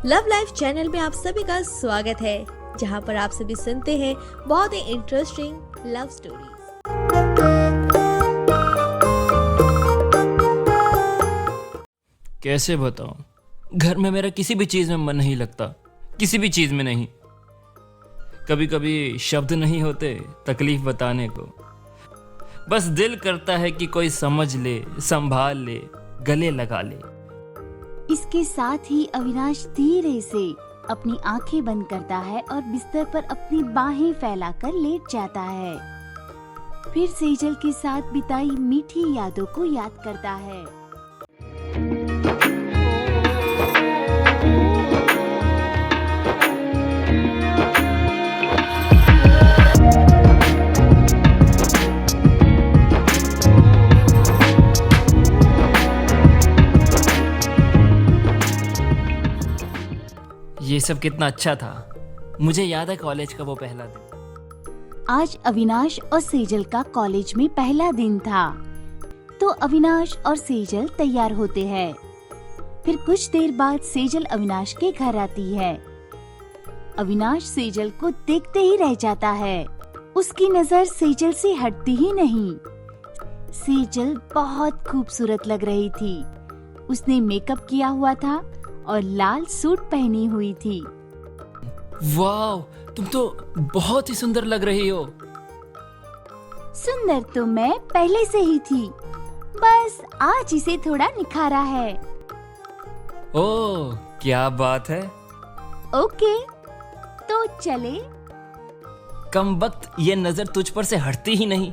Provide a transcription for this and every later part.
Love life channel में आप सभी का स्वागत है, जहां पर आप सभी सुनते हैं बहुत ही इंटरेस्टिंग लव स्टोरीज। कैसे बताऊं, घर में मेरा किसी भी चीज में मन नहीं लगता, किसी भी चीज में नहीं। कभी कभी शब्द नहीं होते तकलीफ बताने को, बस दिल करता है कि कोई समझ ले, संभाल ले, गले लगा ले। इसके साथ ही अविनाश धीरे से अपनी आंखें बंद करता है और बिस्तर पर अपनी बाहें फैलाकर लेट जाता है। फिर सेजल के साथ बिताई मीठी यादों को याद करता है। ये सब कितना अच्छा था। मुझे याद है कॉलेज का वो पहला दिन। आज अविनाश और सेजल का कॉलेज में पहला दिन था, तो अविनाश और सेजल तैयार होते हैं। फिर कुछ देर बाद सेजल अविनाश के घर आती है। अविनाश सेजल को देखते ही रह जाता है। उसकी नजर सेजल से हटती ही नहीं। सेजल बहुत खूबसूरत लग रही थी। उसने मेकअप किया हुआ था और लाल सूट पहनी हुई थी। वाह, तुम तो बहुत ही सुंदर लग रही हो। सुंदर तो मैं पहले से ही थी, बस आज इसे थोड़ा निखारा है। ओह, क्या बात है। ओके, तो चले। कम वक्त ये नजर तुझ पर से हटती ही नहीं।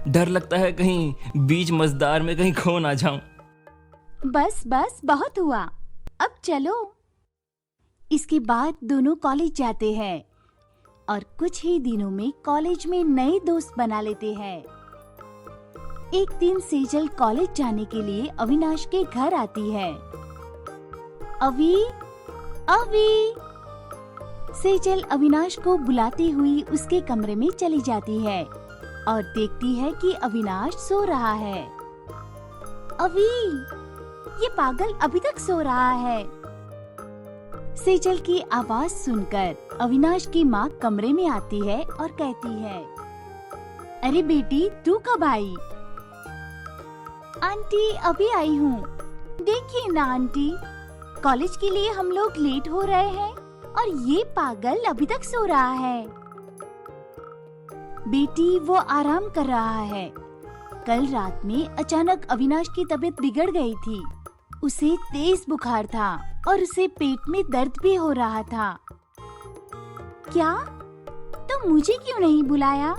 डर लगता है कहीं बीच मझधार में कहीं खो ना जाऊं। बस बस बहुत हुआ, अब चलो। इसके बाद दोनों कॉलेज जाते हैं और कुछ ही दिनों में कॉलेज में नए दोस्त बना लेते हैं। एक दिन सेजल कॉलेज जाने के लिए अविनाश के घर आती है। अवी, अवी। सेजल अविनाश को बुलाती हुई उसके कमरे में चली जाती है और देखती है कि अविनाश सो रहा है। अवी, ये पागल अभी तक सो रहा है। सेजल की आवाज सुनकर अविनाश की माँ कमरे में आती है और कहती है, अरे बेटी, तू कब आई? आंटी, अभी आई हूँ। देखिए ना आंटी, कॉलेज के लिए हम लोग लेट हो रहे हैं और ये पागल अभी तक सो रहा है। बेटी, वो आराम कर रहा है। कल रात में अचानक अविनाश की तबीयत बिगड़ गई थी। उसे तेज बुखार था और उसे पेट में दर्द भी हो रहा था। क्या? तो मुझे क्यों नहीं बुलाया?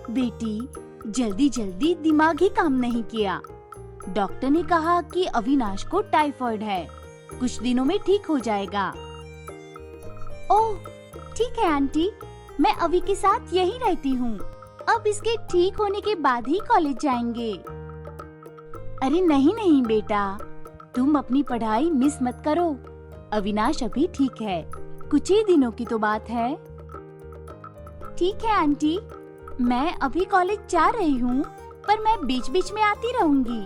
बेटी, जल्दी जल्दी दिमाग ही काम नहीं किया। डॉक्टर ने कहा कि अविनाश को टाइफाइड है, कुछ दिनों में ठीक हो जाएगा। ओह, ठीक है आंटी, मैं अवी के साथ यहीं रहती हूँ। अब इसके ठीक होने के बाद ही कॉलेज जाएंगे। अरे नहीं नहीं बेटा, तुम अपनी पढ़ाई मिस मत करो। अविनाश अभी ठीक है, कुछ ही दिनों की तो बात है। ठीक है आंटी, मैं अभी कॉलेज जा रही हूँ, पर मैं बीच बीच में आती रहूंगी।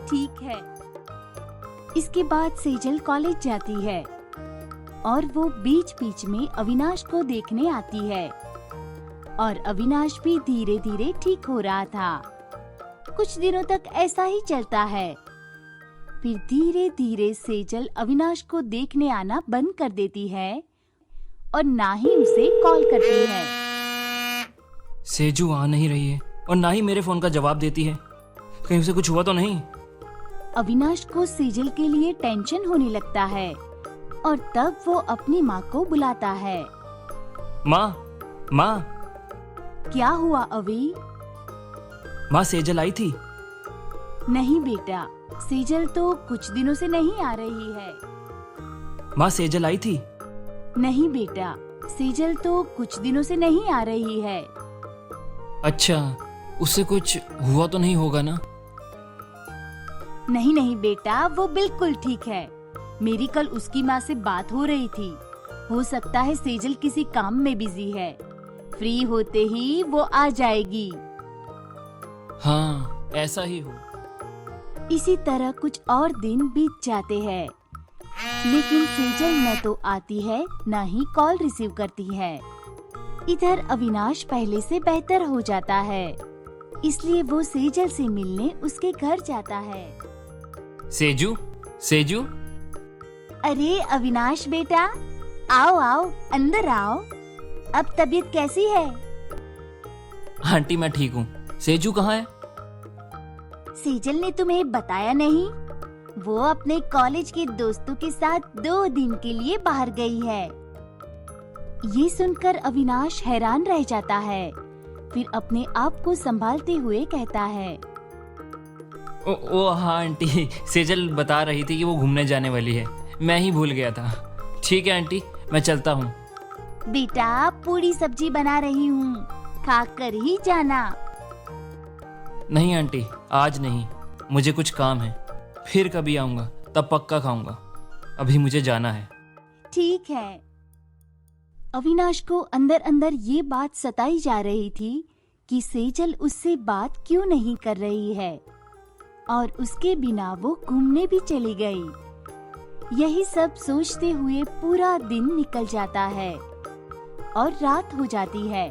ठीक है। इसके बाद सेजल कॉलेज जाती है और वो बीच बीच में अविनाश को देखने आती है और अविनाश भी धीरे धीरे ठीक हो रहा था। कुछ दिनों तक ऐसा ही चलता है। फिर धीरे धीरे सेजल अविनाश को देखने आना बंद कर देती है और ना ही उसे कॉल करती है। सेजू आ नहीं रही है और ना ही मेरे फोन का जवाब देती है। कहीं उसे कुछ हुआ तो नहीं? अविनाश को सेजल के लिए टेंशन होने लगता है और तब वो अपनी माँ को बुलाता है। माँ, माँ। क्या हुआ अवी? माँ, सेजल आई थी? नहीं बेटा, सेजल तो कुछ दिनों से नहीं आ रही है। माँ, सेजल आई थी? नहीं बेटा, सेजल तो कुछ दिनों से नहीं आ रही है। अच्छा, उससे कुछ हुआ तो नहीं होगा ना? नहीं नहीं बेटा, वो बिल्कुल ठीक है। मेरी कल उसकी माँ से बात हो रही थी। हो सकता है सेजल किसी काम में बिजी है, फ्री होते ही वो आ जाएगी। हाँ, ऐसा ही हो। इसी तरह कुछ और दिन बीत जाते हैं। लेकिन सेजल न तो आती है न ही कॉल रिसीव करती है। इधर अविनाश पहले से बेहतर हो जाता है, इसलिए वो सेजल से मिलने उसके घर जाता है। सेजू, सेजू, अरे अविनाश बेटा, आओ आओ, अंदर आओ। अब तबीयत कैसी है? आंटी मैं ठीक हूँ। सेजू कहाँ है? सेजल ने तुम्हें बताया नहीं? वो अपने कॉलेज के दोस्तों के साथ 2 दिन के लिए बाहर गई है। ये सुनकर अविनाश हैरान रह जाता है, फिर अपने आप को संभालते हुए कहता है, ओ हाँ आंटी, सेजल बता रही थी कि वो घूमने जाने वाली है, मैं ही भूल गया था। ठीक है आंटी, मैं चलता हूँ। बेटा पूरी सब्जी बना रही हूँ, खाकर ही जाना। नहीं आंटी, आज नहीं, मुझे कुछ काम है, फिर कभी आऊँगा, तब पक्का खाऊंगा। अभी मुझे जाना है। ठीक है। अविनाश को अंदर अंदर ये बात सताई जा रही थी कि सेजल उससे बात क्यों नहीं कर रही है और उसके बिना वो घूमने भी चली गई। यही सब सोचते हुए पूरा दिन निकल जाता है और रात हो जाती है।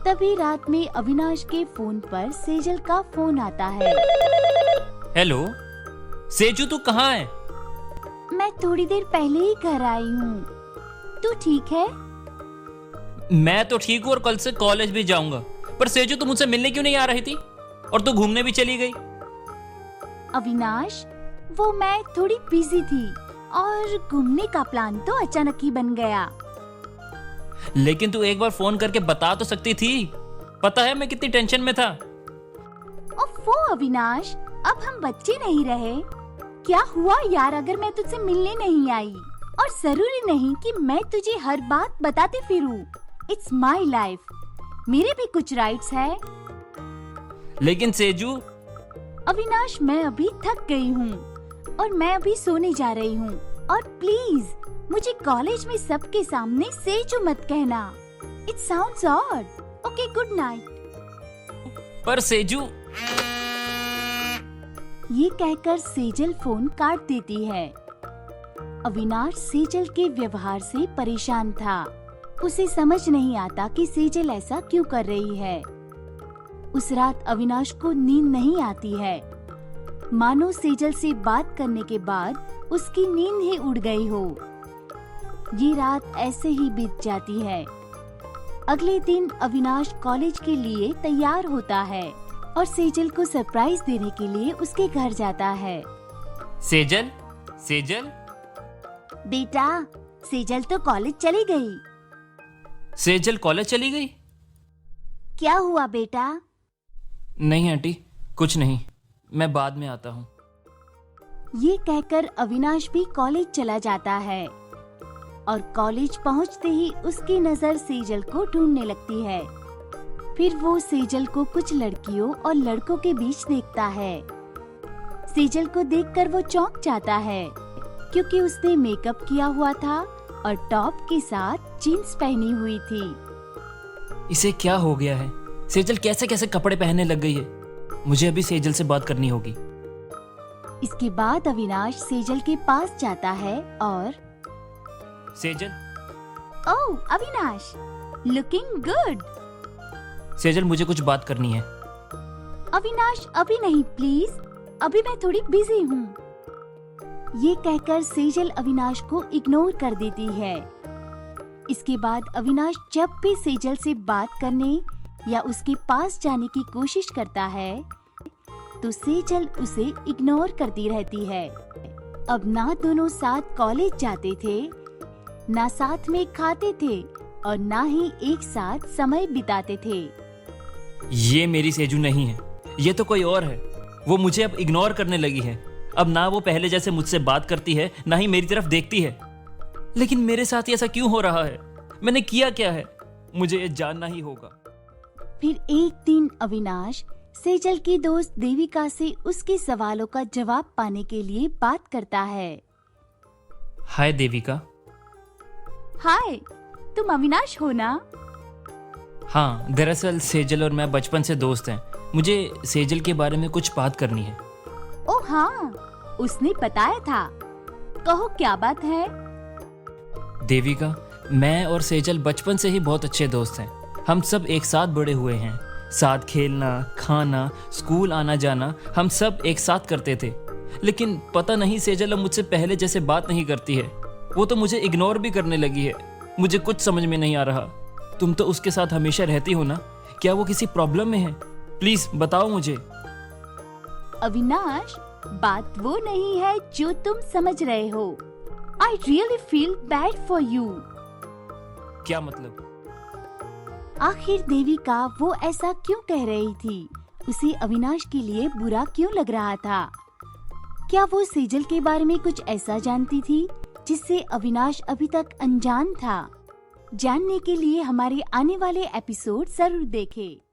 तभी रात में अविनाश के फोन पर सेजल का फोन आता है। हेलो सेजू, तू कहाँ है? मैं थोड़ी देर पहले ही घर आई हूँ। तू ठीक है? मैं तो ठीक हूँ और कल से कॉलेज भी जाऊंगा, पर सेजू तू मुझसे मिलने क्यों नहीं आ रही थी? और तू घूमने भी चली गई। अविनाश, वो मैं थोड़ी बिजी थी और घूमने का प्लान तो अचानक ही बन गया। लेकिन तू एक बार फोन करके बता तो सकती थी। पता है मैं कितनी टेंशन में था। ओफो अविनाश, अब हम बच्चे नहीं रहे। क्या हुआ यार अगर मैं तुझसे मिलने नहीं आई? और जरूरी नहीं कि मैं तुझे हर बात बताते फिरूं। इट्स माई लाइफ, मेरे भी कुछ राइट्स है। लेकिन सेजू। अविनाश, मैं अभी थक गई हूँ और मैं अभी सोने जा रही हूँ। और प्लीज मुझे कॉलेज में सबके सामने सेजू मत कहना। It sounds odd. Okay, good night. पर सेजू। ये कहकर सेजल फोन काट देती है। अविनाश सेजल के व्यवहार से परेशान था। उसे समझ नहीं आता कि सेजल ऐसा क्यों कर रही है। उस रात अविनाश को नींद नहीं आती है, मानो सेजल से बात करने के बाद उसकी नींद ही उड़ गई हो। ये रात ऐसे ही बीत जाती है। अगले दिन अविनाश कॉलेज के लिए तैयार होता है और सेजल को सरप्राइज देने के लिए उसके घर जाता है। सेजल, सेजल, बेटा, सेजल तो कॉलेज चली गई। सेजल कॉलेज चली गई? क्या हुआ बेटा? नहीं आंटी, कुछ नहीं, मैं बाद में आता हूँ। ये कहकर अविनाश भी कॉलेज चला जाता है और कॉलेज पहुंचते ही उसकी नजर सेजल को ढूंढने लगती है। फिर वो सेजल को कुछ लड़कियों और लड़कों के बीच देखता है। सेजल को देखकर वो चौंक जाता है क्योंकि उसने मेकअप किया हुआ था और टॉप के साथ जीन्स पहनी हुई थी। इसे क्या हो गया है? सेजल कैसे कैसे कपड़े पहनने लग गई है। मुझे अभी सेजल से बात करनी होगी। इसके बाद अविनाश सेजल के पास जाता है और सेजल, ओह अविनाश, लुकिंग गुड। सेजल मुझे कुछ बात करनी है। अविनाश अभी नहीं प्लीज, अभी मैं थोड़ी बिजी हूँ। ये कहकर सेजल अविनाश को इग्नोर कर देती है। इसके बाद अविनाश जब भी सेजल से बात करने या उसके पास जाने की कोशिश करता है तो सेजल उसे इग्नोर करती रहती है। अब ना दोनों साथ कॉलेज जाते थे, ना साथ में खाते थे और ना ही एक साथ समय बिताते थे। ये मेरी सेजू नहीं है, ये तो कोई और है। वो मुझे अब इग्नोर करने लगी है। अब ना वो पहले जैसे मुझसे बात करती है, ना ही मेरी तरफ देखती है। लेकिन मेरे साथ ही ऐसा क्यों हो रहा है? मैंने किया क्या है? मुझे ये जानना ही होगा। फिर एक दिन अविनाश सेजल की दोस्त देविका से उसके सवालों का जवाब पाने के लिए बात करता है। हाय देविका। हाय, तुम अविनाश हो ना? हाँ, दरअसल सेजल और मैं बचपन से दोस्त हैं। मुझे सेजल के बारे में कुछ बात करनी है। ओह हाँ, उसने बताया था। कहो क्या बात है? देविका, मैं और सेजल बचपन से ही बहुत अच्छे दोस्त हैं। हम सब एक साथ बड़े हुए हैं। साथ खेलना, खाना, स्कूल आना जाना हम सब एक साथ करते थे। लेकिन पता नहीं सेजल अब मुझसे पहले जैसे बात नहीं करती है। वो तो मुझे इग्नोर भी करने लगी है। मुझे कुछ समझ में नहीं आ रहा। तुम तो उसके साथ हमेशा रहती हो ना? क्या वो किसी प्रॉब्लम में है? प्लीज बताओ मुझे। अविनाश, बात वो नहीं है जो तुम समझ रहे हो। I really feel bad for you. क्या मतलब? आखिर देविका वो ऐसा क्यों कह रही थी? उसे अविनाश के लिए बुरा क्यों लग रहा था? क्या वो सेजल के बारे में कुछ ऐसा जानती थी जिससे अविनाश अभी तक अनजान था? जानने के लिए हमारे आने वाले एपिसोड जरूर देखें।